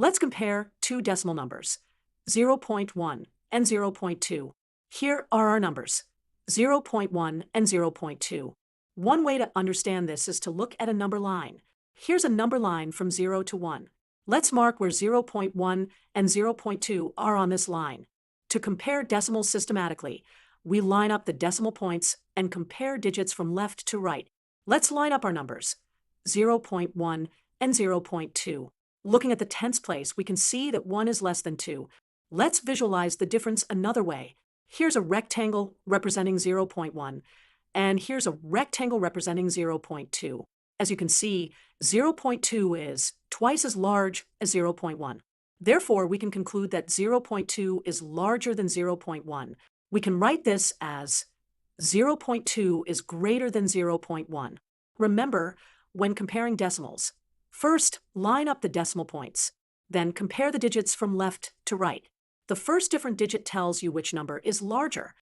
Let's compare two decimal numbers, 0.1 and 0.2. Here are our numbers, 0.1 and 0.2. One way to understand this is to look at a number line. Here's a number line from 0 to 1. Let's mark where 0.1 and 0.2 are on this line. To compare decimals systematically, we line up the decimal points and compare digits from left to right. Let's line up our numbers, 0.1 and 0.2. Looking at the tens place, we can see that 1 is less than 2. Let's visualize the difference another way. Here's a rectangle representing 0.1, and here's a rectangle representing 0.2. As you can see, 0.2 is twice as large as 0.1. Therefore, we can conclude that 0.2 is larger than 0.1. We can write this as 0.2 is greater than 0.1. Remember, when comparing decimals, first line up the decimal points, then compare the digits from left to right. The first different digit tells you which number is larger.